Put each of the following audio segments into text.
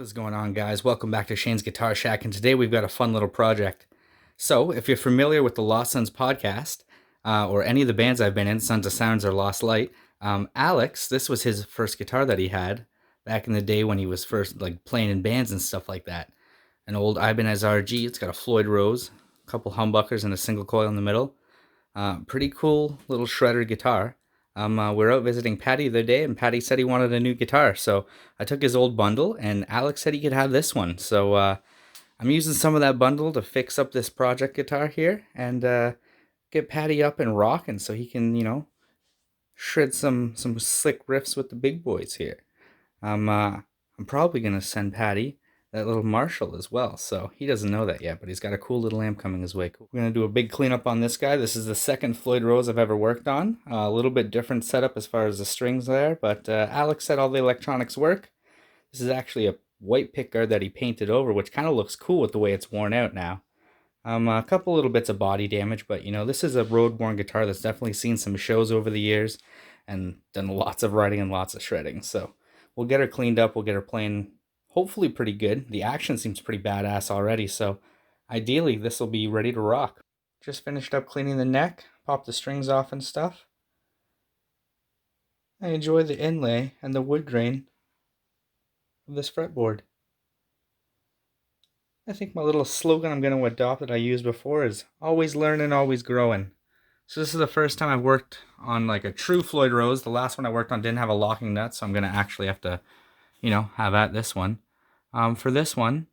What is going on, guys? Welcome back to Shane's Guitar Shack, and today we've got a fun little project. So, if you're familiar with the Lost Sons podcast, or any of the bands I've been in, Sons of Sounds or Lost Light, Alex, this was his first guitar that he had back in the day when he was first playing in bands and stuff like that. An old Ibanez RG. It's got a Floyd Rose, a couple humbuckers, and a single coil in the middle. Pretty cool little shredder guitar. We were out visiting Patty the other day, and Patty said he wanted a new guitar. So I took his old bundle, and Alex said he could have this one. So I'm using some of that bundle to fix up this project guitar here and get Patty up and rocking so he can, shred some slick riffs with the big boys here. I'm probably going to send Patty that little Marshall as well. So he doesn't know that yet, but he's got a cool little amp coming his way. We're going to do a big cleanup on this guy. This is the second Floyd Rose I've ever worked on. A little bit different setup as far as the strings there, but Alex said all the electronics work. This is actually a white pickguard that he painted over, which kind of looks cool with the way it's worn out now. A couple little bits of body damage, but this is a road-worn guitar that's definitely seen some shows over the years and done lots of writing and lots of shredding. So we'll get her cleaned up. We'll get her playing hopefully pretty good. The action seems pretty badass already, so ideally this will be ready to rock. Just finished up cleaning the neck, popped the strings off and stuff. I enjoy the inlay and the wood grain of this fretboard. I think my little slogan I'm going to adopt that I used before is always learning, always growing. So this is the first time I've worked on like a true Floyd Rose. The last one I worked on didn't have a locking nut, so I'm going to actually have to have at this one. For this one,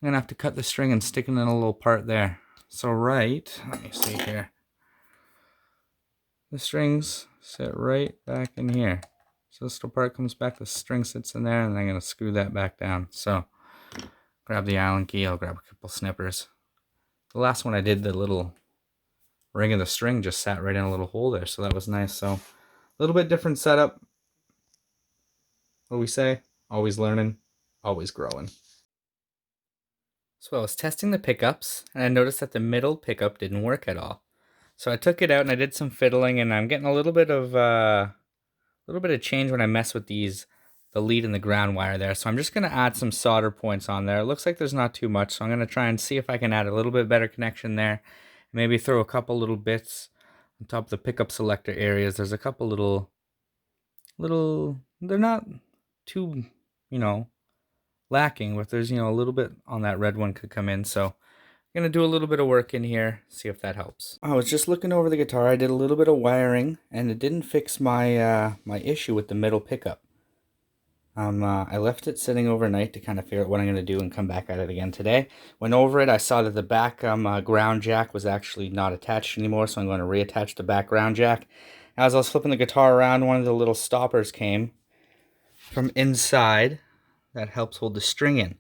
I'm going to have to cut the string and stick it in a little part there. So let me see here. The strings sit right back in here. So this little part comes back, the string sits in there, and I'm going to screw that back down. So grab the Allen key, I'll grab a couple snippers. The last one I did, the little ring of the string just sat right in a little hole there, so that was nice. So a little bit different setup. What do we say? Always learning, always growing. So I was testing the pickups, and I noticed that the middle pickup didn't work at all. So I took it out and I did some fiddling, and I'm getting a little bit of change when I mess with the lead and the ground wire there. So I'm just going to add some solder points on there. It looks like there's not too much, so I'm going to try and see if I can add a little bit better connection there. Maybe throw a couple little bits on top of the pickup selector areas. There's a couple little, they're not too, lacking, but there's, a little bit on that red one could come in. So I'm going to do a little bit of work in here, see if that helps. I was just looking over the guitar. I did a little bit of wiring, and it didn't fix my my issue with the middle pickup. I left it sitting overnight to kind of figure out what I'm going to do and come back at it again today. Went over it, I saw that the back ground jack was actually not attached anymore, so I'm going to reattach the back ground jack. As I was flipping the guitar around, one of the little stoppers came from inside that helps hold the string in.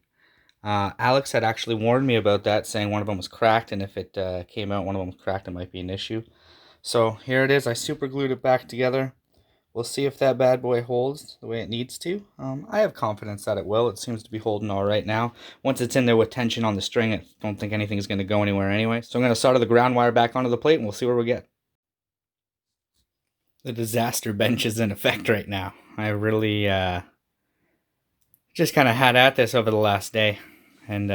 Alex had actually warned me about that, saying one of them was cracked, and if it came out one of them was cracked, it might be an issue. So here it is. I super glued it back together. We'll see if that bad boy holds the way it needs to. I have confidence that it will. It seems to be holding all right now. Once it's in there with tension on the string, I don't think anything's going to go anywhere anyway. So I'm going to solder the ground wire back onto the plate, and we'll see where we get. The disaster bench is in effect right now. I really just kind of had at this over the last day, and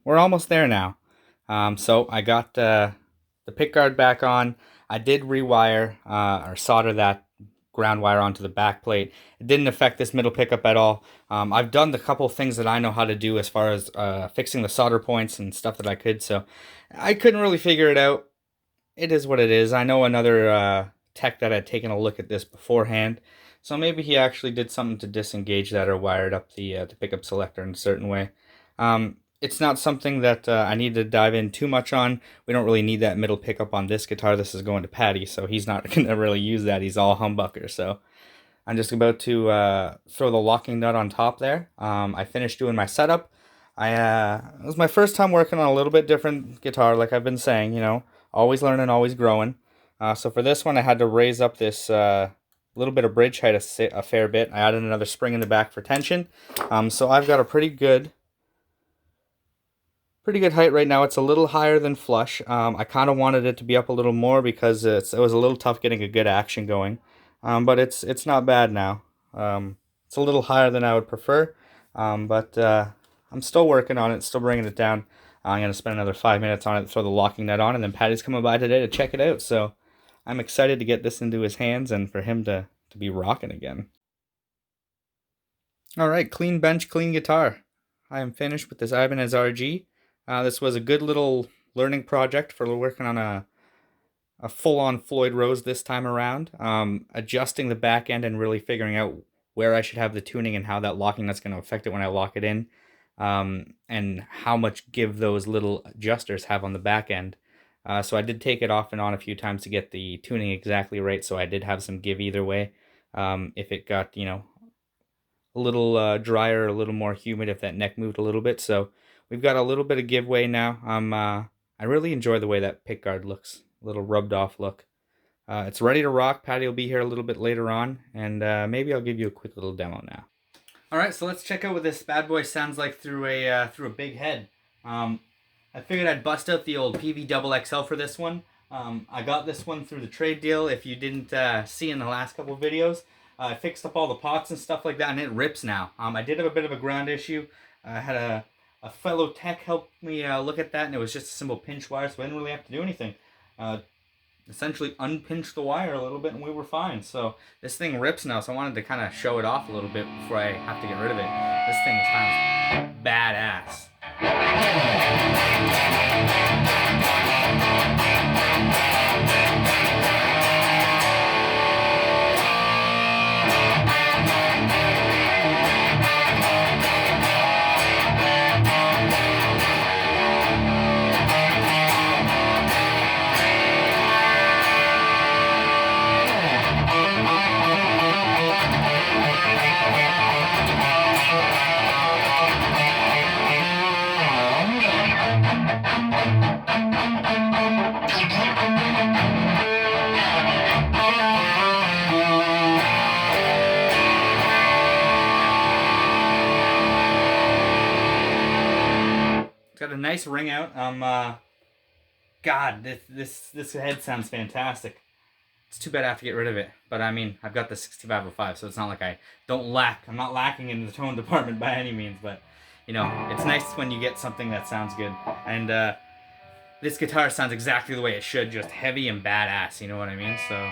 we're almost there now. So I got the pickguard back on. I did rewire or solder that ground wire onto the back plate. It didn't affect this middle pickup at all. I've done the couple things that I know how to do as far as fixing the solder points and stuff that I could, so I couldn't really figure it out. It is what it is. I know another tech that had taken a look at this beforehand, so maybe he actually did something to disengage that or wired up the pickup selector in a certain way. It's not something that I need to dive in too much on. We don't really need that middle pickup on this guitar. This is going to Patty, so he's not going to really use that. He's all humbucker. So I'm just about to throw the locking nut on top there. I finished doing my setup. It was my first time working on a little bit different guitar, like I've been saying, always learning, always growing. So for this one, I had to raise up this little bit of bridge height a fair bit. I added another spring in the back for tension. So I've got a pretty good height right now. It's a little higher than flush. I kind of wanted it to be up a little more because it was a little tough getting a good action going. But it's not bad now. It's It's a little higher than I would prefer, but I'm still working on it, still bringing it down. I'm going to spend another 5 minutes on it, throw the locking nut on, and then Patty's coming by today to check it out. So I'm excited to get this into his hands and for him to be rocking again. All right, clean bench, clean guitar. I am finished with this Ibanez RG. This was a good little learning project for working on a full-on Floyd Rose this time around. Adjusting the back end and really figuring out where I should have the tuning and how that locking nut's going to affect it when I lock it in, and how much give those little adjusters have on the back end. So I did take it off and on a few times to get the tuning exactly right, so I did have some give either way. If it got, a little drier, a little more humid, if that neck moved a little bit. So we've got a little bit of giveaway now. I really enjoy the way that pick guard looks, a little rubbed off look. It's ready to rock. Patty will be here a little bit later on, and maybe I'll give you a quick little demo now. All right, so let's check out what this bad boy sounds like through a big head. I figured I'd bust out the old PV Double XL for this one. I got this one through the trade deal. If you didn't see in the last couple of videos, I fixed up all the pots and stuff like that, and it rips now. I did have a bit of a ground issue. I had a fellow tech help me look at that, and it was just a simple pinch wire, so I didn't really have to do anything. Essentially unpinched the wire a little bit, and we were fine. So this thing rips now, so I wanted to kind of show it off a little bit before I have to get rid of it. This thing sounds badass. Got a nice ring out. God, this head sounds fantastic. It's too bad I have to get rid of it, but I mean, I've got the 6505, so it's not like I don't lack. I'm not lacking in the tone department by any means, but it's nice when you get something that sounds good. And this guitar sounds exactly the way it should, just heavy and badass. You know what I mean? So.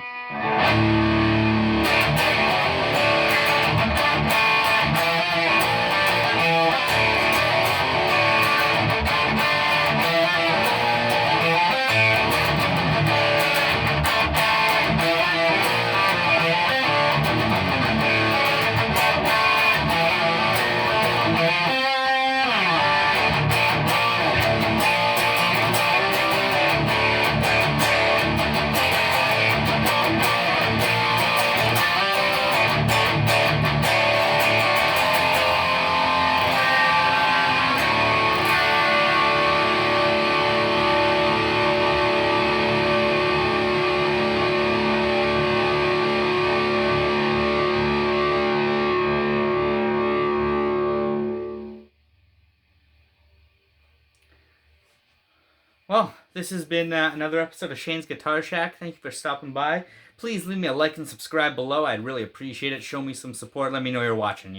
Well, this has been another episode of Shane's Guitar Shack. Thank you for stopping by. Please leave me a like and subscribe below. I'd really appreciate it. Show me some support. Let me know you're watching,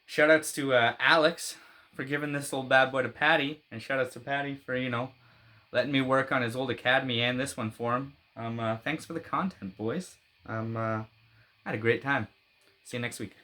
shout outs to Alex for giving this old bad boy to Patty. And shout outs to Patty for, letting me work on his old Academy and this one for him. Thanks for the content, boys. I had a great time. See you next week.